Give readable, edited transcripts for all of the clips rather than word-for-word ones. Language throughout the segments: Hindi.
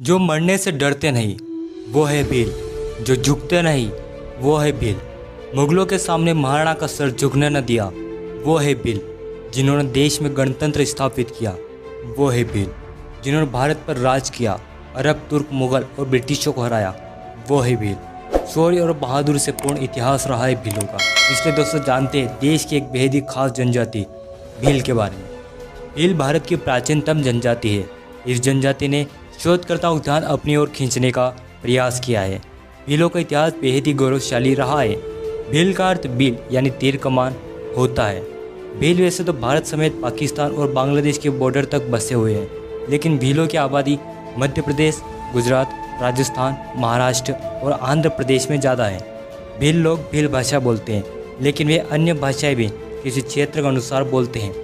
जो मरने से डरते नहीं वो है भील, जो झुकते नहीं वो है भील। मुगलों के सामने महाराणा का सर झुकने न दिया वो है भील। जिन्होंने देश में गणतंत्र स्थापित किया वो है भील। जिन्होंने भारत पर राज किया, अरब, तुर्क, मुगल और ब्रिटिशों को हराया वो है भील। शौर्य और बहादुरी से पूर्ण इतिहास रहा है भीलों का। इसलिए दोस्तों जानते हैं देश की एक बेहद ही खास जनजाति भील के बारे में। भील भारत की प्राचीनतम जनजाति है। इस जनजाति ने शोधकर्ताओं का ध्यान अपनी ओर खींचने का प्रयास किया है। भीलों का इतिहास बेहद ही गौरवशाली रहा है। भील का अर्थ भील यानी तीर कमान होता है। भील वैसे तो भारत समेत पाकिस्तान और बांग्लादेश के बॉर्डर तक बसे हुए हैं, लेकिन भीलों की आबादी मध्य प्रदेश, गुजरात, राजस्थान, महाराष्ट्र और आंध्र प्रदेश में ज़्यादा है। भील लोग भील भाषा बोलते हैं, लेकिन वे अन्य भाषाएं भी किसी क्षेत्र के अनुसार बोलते हैं।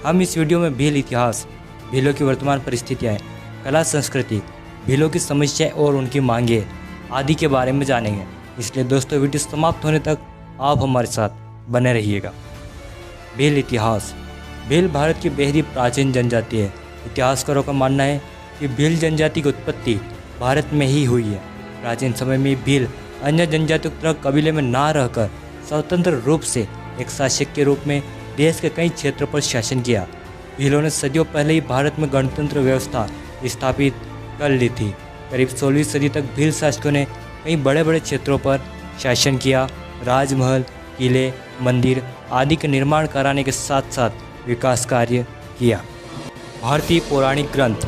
हम इस वीडियो में भील इतिहास, भीलों की वर्तमान परिस्थितियाँ, कला संस्कृति, भीलों की समस्याएं और उनकी मांगें आदि के बारे में जानेंगे। इसलिए दोस्तों वीडियो समाप्त होने तक आप हमारे साथ बने रहिएगा। भील इतिहास। भील भारत की बेहद ही प्राचीन जनजाति है। इतिहासकारों का मानना है कि भील जनजाति की उत्पत्ति भारत में ही हुई है। प्राचीन समय में भील अन्य जनजातियों की तरह कबीले में ना रहकर स्वतंत्र रूप से एक शासक के रूप में देश के कई क्षेत्रों पर शासन किया। भीलों ने सदियों पहले ही भारत में गणतंत्र व्यवस्था स्थापित कर ली थी। करीब 16वीं सदी तक भील शासकों ने कई बड़े बड़े क्षेत्रों पर शासन किया। राजमहल, किले, मंदिर आदि के निर्माण कराने के साथ साथ विकास कार्य किया। भारतीय पौराणिक ग्रंथ।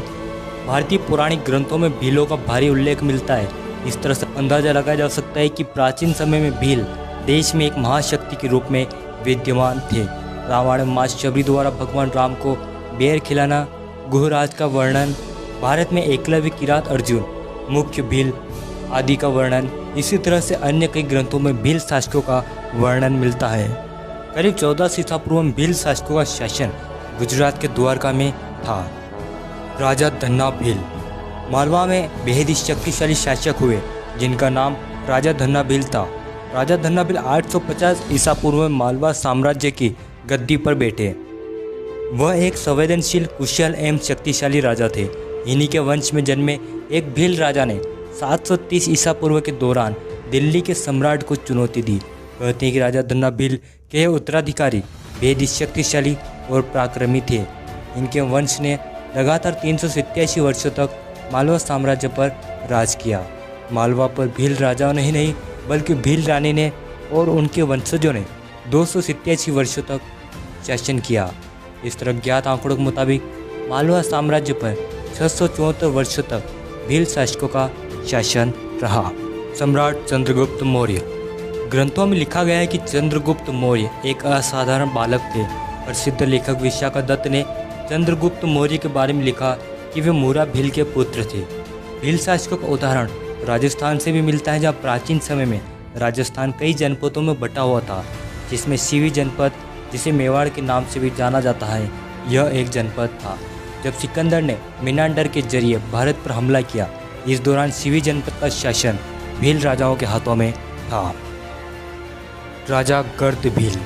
भारतीय पौराणिक ग्रंथों में भीलों का भारी उल्लेख मिलता है। इस तरह से अंदाजा लगाया जा सकता है कि प्राचीन समय में भील देश में एक महाशक्ति के रूप में विद्यमान थे। रामायण में माँ शबरी द्वारा भगवान राम को बेर खिलाना, गुहराज का वर्णन, भारत में एकलव्य, किरात अर्जुन, मुख्य भील आदि का वर्णन, इसी तरह से अन्य कई ग्रंथों में भील शासकों का वर्णन मिलता है। करीब 1400 ईसा पूर्व में भील शासकों का शासन गुजरात के द्वारका में था। राजा धन्ना भील मालवा में बेहद ही शक्तिशाली शासक हुए, जिनका नाम राजा धन्ना भील था। राजा धन्ना भील 850 ईसा पूर्व में मालवा साम्राज्य की गद्दी पर बैठे। वह एक संवेदनशील, कुशल एवं शक्तिशाली राजा थे। इन्हीं के वंश में जन्मे एक भील राजा ने 730 ईसा पूर्व के दौरान दिल्ली के सम्राट को चुनौती दी। कहते हैं कि राजा धन्ना भील के उत्तराधिकारी बेहद ही शक्तिशाली और पराक्रमी थे। इनके वंश ने लगातार 387 वर्षों तक मालवा साम्राज्य पर राज किया। मालवा पर भील राजाओं ने ही नहीं बल्कि भील रानी ने और उनके वंशजों ने 287 वर्षों तक शासन किया। इस तरह ज्ञात आंकड़ों के मुताबिक मालवा साम्राज्य पर 674 वर्षों तक भील शासकों का शासन रहा। सम्राट चंद्रगुप्त मौर्य। ग्रंथों में लिखा गया है कि चंद्रगुप्त मौर्य एक असाधारण बालक थे। प्रसिद्ध लेखक विशाखा दत्त ने चंद्रगुप्त मौर्य के बारे में लिखा कि वे मूरा भील के पुत्र थे। भील शासकों का उदाहरण राजस्थान से भी मिलता है, जहाँ प्राचीन समय में राजस्थान कई जनपदों में बटा हुआ था, जिसमें सीवी जनपद, जिसे मेवाड़ के नाम से भी जाना जाता है, यह एक जनपद था। जब सिकंदर ने मिनांडर के जरिए भारत पर हमला किया, इस दौरान सीवी जनपद का शासन भील राजाओं के हाथों में था। राजा गर्द भील।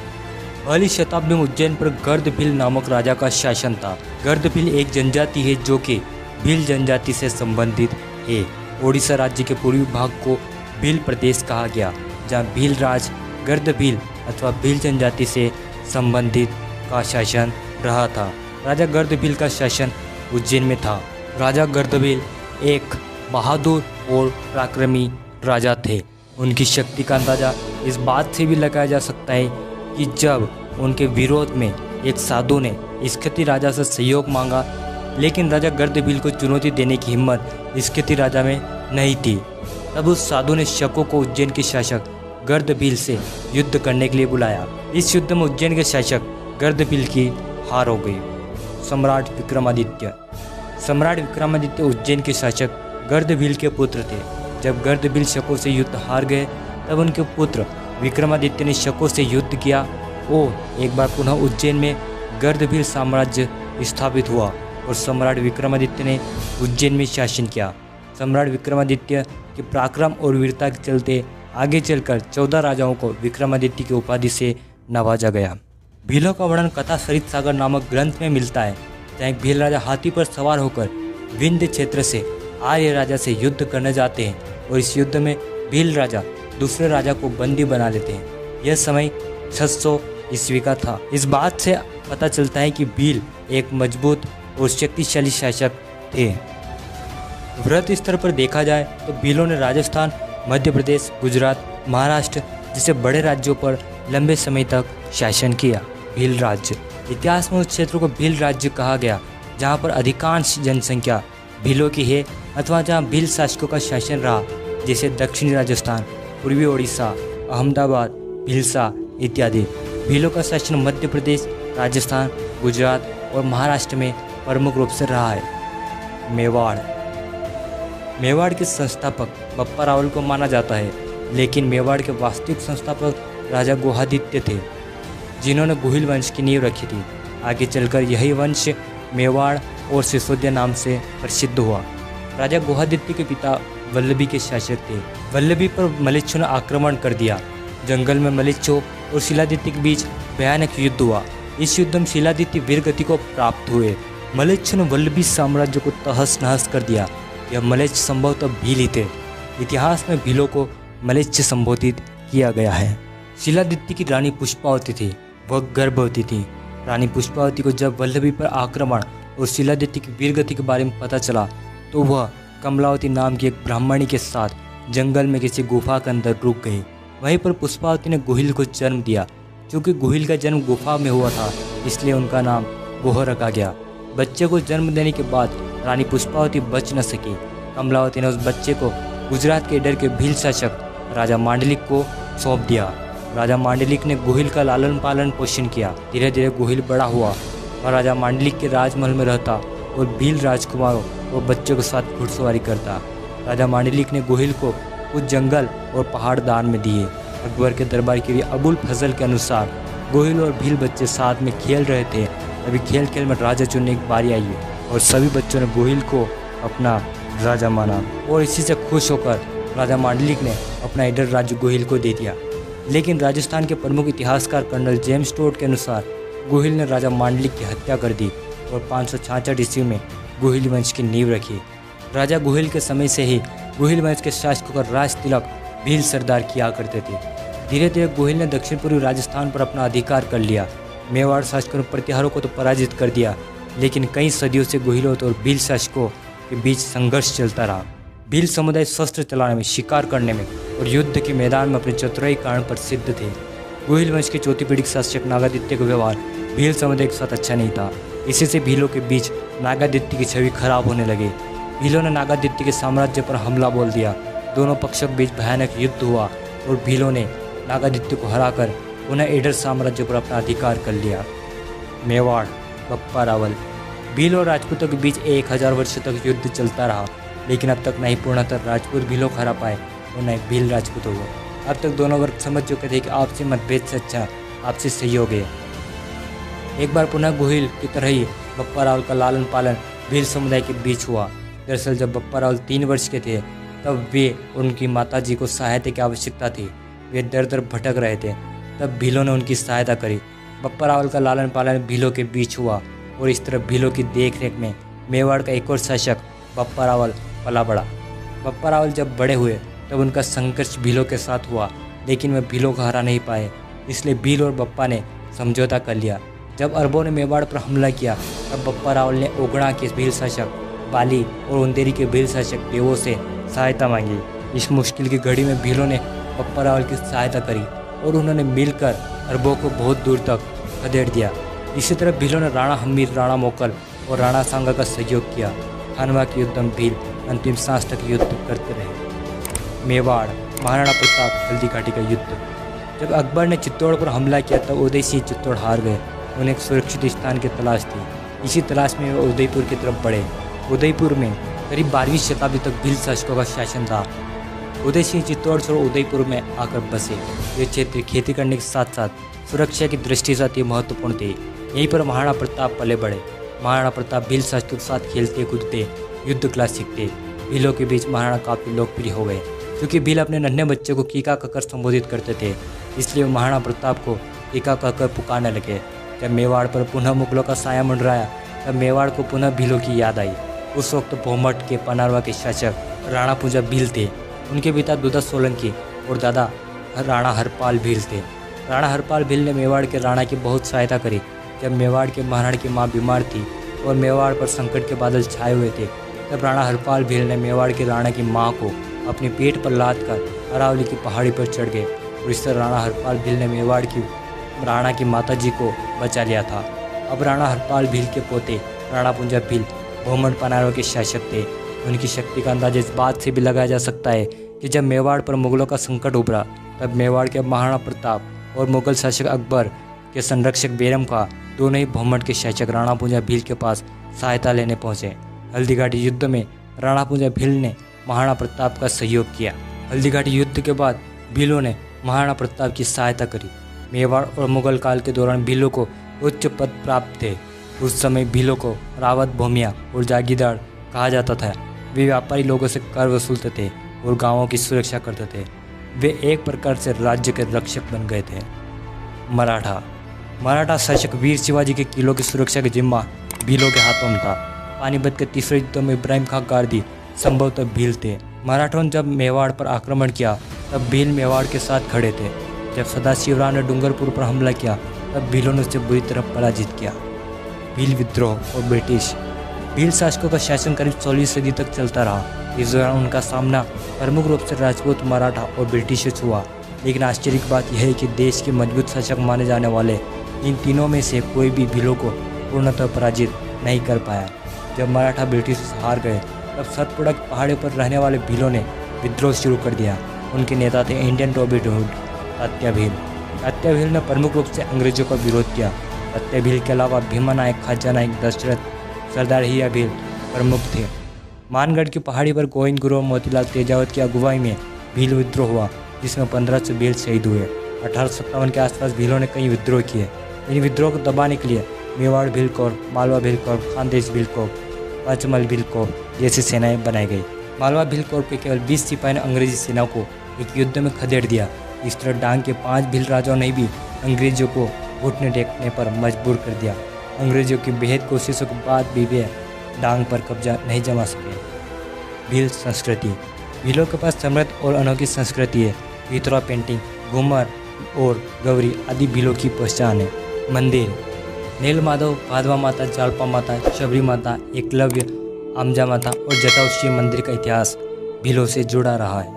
पहली शताब्दी में उज्जैन पर गर्द भील नामक राजा का शासन था। गर्द भील एक जनजाति है जो कि भील जनजाति से संबंधित है। ओडिशा राज्य के पूर्वी भाग को भील प्रदेश कहा गया, जहाँ भील राज गर्द भील अथवा भील जनजाति से संबंधित का शासन रहा था। राजा गर्द भील का शासन उज्जैन में था। राजा गर्द भील एक बहादुर और पराक्रमी राजा थे। उनकी शक्ति का अंदाजा इस बात से भी लगाया जा सकता है कि जब उनके विरोध में एक साधु ने स्कंदी राजा से सहयोग मांगा, लेकिन राजा गर्द भील को चुनौती देने की हिम्मत स्कंदी राजा में नहीं थी। तब उस साधु ने शकों को उज्जैन के शासक गर्द भील से युद्ध करने के लिए बुलाया। इस युद्ध में उज्जैन के शासक गर्द भील की हार हो गई। सम्राट विक्रमादित्य। सम्राट विक्रमादित्य उज्जैन के शासक गर्द भील के पुत्र थे। जब गर्द भील शकों से युद्ध हार गए, तब उनके पुत्र विक्रमादित्य ने शकों से युद्ध किया और एक बार पुनः उज्जैन में गर्द भील साम्राज्य स्थापित हुआ और सम्राट विक्रमादित्य ने उज्जैन में शासन किया। सम्राट विक्रमादित्य के पराक्रम और वीरता के चलते आगे चलकर 14 राजाओं को विक्रमादित्य की उपाधि से नवाजा गया। भीलों का वर्णन कथा सरित सागर नामक ग्रंथ में मिलता है, जहाँ एक भील राजा हाथी पर सवार होकर विंध्य क्षेत्र से आर्य राजा से युद्ध करने जाते हैं और इस युद्ध में भील राजा दूसरे राजा को बंदी बना लेते हैं। यह समय 600 ईस्वी का था। इस बात से पता चलता है कि भील एक मजबूत और शक्तिशाली शासक थे। वृहत स्तर पर देखा जाए तो भीलों ने राजस्थान, मध्य प्रदेश, गुजरात, महाराष्ट्र जैसे बड़े राज्यों पर लंबे समय तक शासन किया। भील राज्य इतिहास में उस क्षेत्र को भील राज्य कहा गया जहाँ पर अधिकांश जनसंख्या भीलों की है अथवा जहाँ भील शासकों का शासन रहा, जैसे दक्षिणी राजस्थान, पूर्वी ओडिशा, अहमदाबाद, भिलसा इत्यादि। भीलों का शासन मध्य प्रदेश, राजस्थान, गुजरात और महाराष्ट्र में प्रमुख रूप से रहा है। मेवाड़ के संस्थापक बप्पा रावल को माना जाता है, लेकिन मेवाड़ के वास्तविक संस्थापक राजा गुहादित्य थे, जिन्होंने गुहिल वंश की नींव रखी थी। आगे चलकर यही वंश मेवाड़ और सिसोदिया नाम से प्रसिद्ध हुआ। राजा गुहादित्य के पिता वल्लभी के शासक थे। वल्लभी पर मलेच्छों ने आक्रमण कर दिया। जंगल में मलेच्छों और शिलादित्य के बीच भयानक युद्ध हुआ। इस युद्ध में शिलादित्य वीरगति को प्राप्त हुए। मलेच्छों ने वल्लभी साम्राज्य को तहस नहस कर दिया। यह मलेच्छ संभवतः भील ही थे। इतिहास में भीलों को मलेच्छ संबोधित किया गया है। शिलादित्य की रानी पुष्पावती थी, वह गर्भवती थी। रानी पुष्पावती को जब वल्लभी पर आक्रमण और शिलादित्य की वीरगति के बारे में पता चला तो वह कमलावती नाम की एक ब्राह्मणी के साथ जंगल में किसी गुफा के अंदर रुक गई। वहीं पर पुष्पावती ने गुहिल को जन्म दिया। क्योंकि गुहिल का जन्म गुफा में हुआ था, इसलिए उनका नाम गोह रखा गया। बच्चे को जन्म देने के बाद रानी पुष्पावती बच न सकी। कमलावती ने उस बच्चे को गुजरात के डर के भील शासक राजा मांडलिक को सौंप दिया। राजा मांडलिक ने गुहिल का लालन पालन पोषण किया। धीरे धीरे गुहिल बड़ा हुआ और राजा मांडलिक के राजमहल में रहता और भील राजकुमारों और बच्चों के साथ घुड़सवारी करता। राजा मांडलिक ने गुहिल को कुछ जंगल और पहाड़ दान में दिए। अकबर के दरबार के अबुल फजल के अनुसार गुहिल और भील बच्चे साथ में खेल रहे थे। अभी खेल खेल में राजा चुनने की बारी आई और सभी बच्चों ने गुहिल को अपना राजा माना और इसी से खुश होकर राजा मांडलिक ने अपना इधर राज्य गुहिल को दे दिया। लेकिन राजस्थान के प्रमुख इतिहासकार कर्नल जेम्स टोड के अनुसार गुहिल ने राजा मांडलिक की हत्या कर दी और 566 ईस्वी में गुहिल वंश की नींव रखी। राजा गुहिल के समय से ही गुहिल वंश के शासकों का राज तिलक भील सरदार किया करते थे। धीरे धीरे गुहिल ने दक्षिण पूर्वी राजस्थान पर अपना अधिकार कर लिया। मेवाड़ शासकों ने प्रतिहारों को तो पराजित कर दिया, लेकिन कई सदियों से गुहिलों और भील शासकों के बीच संघर्ष चलता रहा। भील समुदाय शस्त्र चलाने में, शिकार करने में और युद्ध के मैदान में अपने चतुराई कारण प्रसिद्ध थे। गुहिल वंश के चौथी पीढ़ी के शासक नागादित्य का व्यवहार भील समुदाय के साथ अच्छा नहीं था। इसी से भीलों के बीच नागादित्य की छवि खराब होने लगी। भीलों ने नागादित्य के साम्राज्य पर हमला बोल दिया। दोनों पक्षों के बीच भयानक युद्ध हुआ और भीलों ने नागादित्य को हराकर उन्हें एडर साम्राज्य पर अपना अधिकार कर लिया। मेवाड़ बप्पा रावल। भील और राजपूतों के बीच 1000 वर्षों तक युद्ध चलता रहा, लेकिन अब तक नहीं पूर्णतः राजपूत भीलों को हरा पाए और नहीं भील राजपूतों को। अब तक दोनों वर्ग समझ चुके थे कि आपसी मतभेद से अच्छा आपसी सहयोग है। एक बार पुनः गुहिल की तरह ही बप्पा रावल का लालन पालन भील समुदाय के बीच हुआ। दरअसल जब बप्पा रावल 3 वर्ष के थे तब वे और उनकी माताजी को सहायता की आवश्यकता थी। वे दर दर भटक रहे थे, तब भीलों ने उनकी सहायता करी। बप्पा रावल का लालन पालन भीलों के बीच हुआ और इस तरह भीलों की देखरेख में मेवाड़ का एक और शासक बप्पा रावल पला बढ़ा। बप्पा रावल जब बड़े हुए तब उनका संघर्ष भीलों के साथ हुआ, लेकिन वे भीलों को हरा नहीं पाए। इसलिए भील और बप्पा ने समझौता कर लिया। जब अरबों ने मेवाड़ पर हमला किया तब बप्पा रावल ने ओगड़ा के भील शासक बाली और उंदेरी के भील शासक देवों से सहायता मांगी। इस मुश्किल की घड़ी में भीलों ने बप्पा रावल की सहायता करी और उन्होंने मिलकर अरबों को बहुत दूर तक खदेड़ दिया। इसी तरह भीलों ने राणा हमीर, राणा मोकल और राणा सांगा का सहयोग किया। खानवा के युद्ध में भील अंतिम सांस तक युद्ध करते रहे। मेवाड़ महाराणा प्रताप हल्दी घाटी का युद्ध। जब अकबर ने चित्तौड़ पर हमला किया तब उदय सिंह चित्तौड़ हार गए। उन्हें एक सुरक्षित स्थान की तलाश थी। इसी तलाश में वे उदयपुर की तरफ बढ़े। उदयपुर में करीब 12वीं शताब्दी तक भील शासकों का शासन था। उदय सिंह चित्तौड़ छोड़ उदयपुर में आकर बसे। ये क्षेत्र खेती करने के साथ साथ सुरक्षा की दृष्टि से अति महत्वपूर्ण थे। यहीं पर महाराणा प्रताप पले बढ़े। महाराणा प्रताप भील शासकों के साथ खेलते कूदते युद्ध कला सीखते। भीलों के बीच महाराणा काफ़ी लोकप्रिय हो गए। क्योंकि भील अपने नन्हे बच्चे को कीका कहकर संबोधित करते थे, इसलिए वो महाराणा प्रताप को कीका कहकर पुकारने लगे। जब मेवाड़ पर पुनः मुगलों का साया मंडराया तब मेवाड़ को पुनः भीलों की याद आई। उस वक्त भोमट के पनारवा के शासक राणा पूंजा भील थे। उनके पिता दुधा सोलंकी और दादा राणा हरपाल भील थे। राणा हरपाल भील ने मेवाड़ के राणा की बहुत सहायता करी। जब मेवाड़ के महाराणी की मां बीमार थी और मेवाड़ पर संकट के बादल छाए हुए थे, तब राणा हरपाल भील ने मेवाड़ के राणा की मां को अपने पेट पर लाद कर अरावली की पहाड़ी पर चढ़ गए और इस तरह राणा हरपाल भील ने मेवाड़ की राणा की माताजी को बचा लिया था। अब राणा हरपाल भील के पोते राणा पूंजा भील भोमट पनारवा के शासक थे। उनकी शक्ति का अंदाजा इस बात से भी लगाया जा सकता है कि जब मेवाड़ पर मुगलों का संकट उभरा, तब मेवाड़ के महाराणा प्रताप और मुगल शासक अकबर के संरक्षक बेरम खां दोनों ही भोमट के शासक राणा पूंजा भील के पास सहायता लेने पहुंचे। हल्दीघाटी युद्ध में राणा पूंजा भील ने महाराणा प्रताप का सहयोग किया। हल्दीघाटी युद्ध के बाद भीलों ने महाराणा प्रताप की सहायता करी। मेवाड़ और मुगल काल के दौरान भीलों को उच्च पद प्राप्त थे। उस समय भीलों को रावत, भूमिया और जागीरदार कहा जाता था। वे व्यापारी लोगों से कर वसूलते थे और गांवों की सुरक्षा करते थे। वे एक प्रकार से राज्य के रक्षक बन गए थे। मराठा शासक वीर शिवाजी के किलों की सुरक्षा का जिम्मा भीलों के हाथों में था। पानीपत के तीसरे युद्ध में इब्राहिम खां गारदी संभवतः भील थे। मराठों ने जब मेवाड़ पर आक्रमण किया, तब भील मेवाड़ के साथ खड़े थे। जब सदाशिवराव ने डूंगरपुर पर हमला किया, तब भीलों ने उसे बुरी तरह पराजित किया। भील विद्रोह और ब्रिटिश। भील शासकों का शासन करीब 16वीं सदी तक चलता रहा। इस दौरान उनका सामना प्रमुख रूप से राजपूत, मराठा और ब्रिटिश से हुआ। लेकिन आश्चर्य की बात यह है कि देश के मजबूत शासक माने जाने वाले इन तीनों में से कोई भी भीलों को पूर्णतः पराजित नहीं कर पाया। जब मराठा ब्रिटिश से हार गए, तब सतपुड़ा की पहाड़ी पर रहने वाले भीलों ने विद्रोह शुरू कर दिया। उनके नेता थे Indian robin hood Tatya Bhil. Tatya Bhil ने प्रमुख रूप से अंग्रेजों का विरोध किया। तात्या भील के अलावा भीमा नायक, खाजा नायक, दशरथ, सरदार हिया भील प्रमुख थे। मानगढ़ की पहाड़ी पर गोविंद गुरु मोतीलाल तेजावत की अगुवाई में भील विद्रोह हुआ, जिसमें 1500 भील शहीद हुए। 1857 के आसपास भीलों ने कई विद्रोह किए। इन विद्रोह को दबाने के लिए Mewar Bhil corps, Malwa Bhil corps, Khandesh Bhil corps, Pachmal Bhil corps जैसी सेनाएं बनाई गई। मालवा भील कोर के केवल 20 सिपाही ने अंग्रेजी सेना को एक युद्ध में खदेड़ दिया। इस तरह डांग के 5 भील राजाओं ने भी अंग्रेजों को घुटने टेकने पर मजबूर कर दिया। अंग्रेजों की बेहद कोशिशों के बाद भी वे डांग पर कब्जा नहीं जमा सके। भील संस्कृति। भीलों के पास समृद्ध और अनोखी संस्कृति है। पिथौरा पेंटिंग, घूमर और गौरी आदि भीलों की पहचान है। मंदिर। नील माधव, भादवा माता, जालपा माता, शबरी माता, एकलव्य, आमजा माता और जटाऊ शिव मंदिर का इतिहास भीलों से जुड़ा रहा है।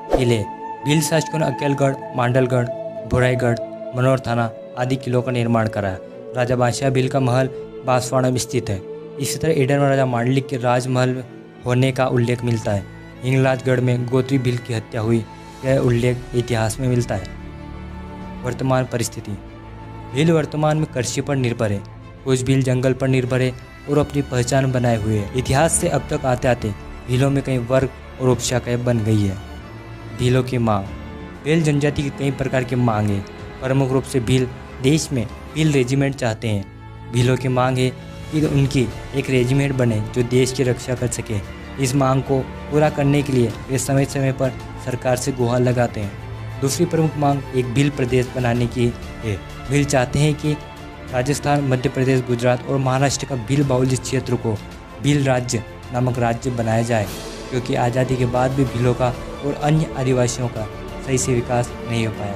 किले। भील शासकों ने अकेलगढ़, मांडलगढ़, भोराईगढ़, मनोर थाना आदि किलों का निर्माण कराया। राजा बादशाह भील का महल बांसवाड़ा में स्थित है। इसी तरह ईडन में राजा मांडलिक के राजमहल होने का उल्लेख मिलता है। हिंगलाजगढ़ में गोत्री भील की हत्या हुई, यह उल्लेख इतिहास में मिलता है। वर्तमान परिस्थिति। भील वर्तमान में कृषि पर निर्भर है। कुछ भील जंगल पर निर्भर है और अपनी पहचान बनाए हुए है। इतिहास से अब तक आते आते भीलों में कई वर्ग और उपशाखाएं बन गई है। भीलों की मांग। भील जनजाति की कई प्रकार की मांग है। प्रमुख रूप से भील देश में भील रेजिमेंट चाहते हैं। भीलों की मांग है कि उनकी एक रेजिमेंट बने जो देश की रक्षा कर सके। इस मांग को पूरा करने के लिए वे समय समय पर सरकार से गुहार लगाते हैं। दूसरी प्रमुख मांग एक भील प्रदेश बनाने की है। भील चाहते हैं कि राजस्थान, मध्य प्रदेश, गुजरात और महाराष्ट्र का भील बाहुल्य क्षेत्र को भील राज्य नामक राज्य बनाया जाए, क्योंकि आज़ादी के बाद भी भीलों का और अन्य आदिवासियों का सही से विकास नहीं हो पाया।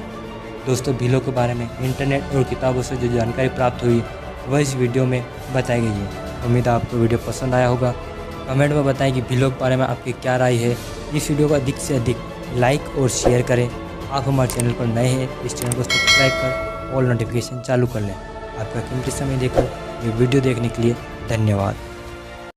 दोस्तों, भीलों के बारे में इंटरनेट और किताबों से जो जानकारी प्राप्त हुई वह इस वीडियो में बताई गई है। उम्मीद है आपको वीडियो पसंद आया होगा। कमेंट में बताएं कि भीलों के बारे में आपकी क्या राय है। इस वीडियो को अधिक से अधिक लाइक और शेयर करें। आप हमारे चैनल पर नए हैं, इस चैनल को सब्सक्राइब कर ऑल नोटिफिकेशन चालू कर लें। आपका कीमती समय देकर ये वीडियो देखने के लिए धन्यवाद।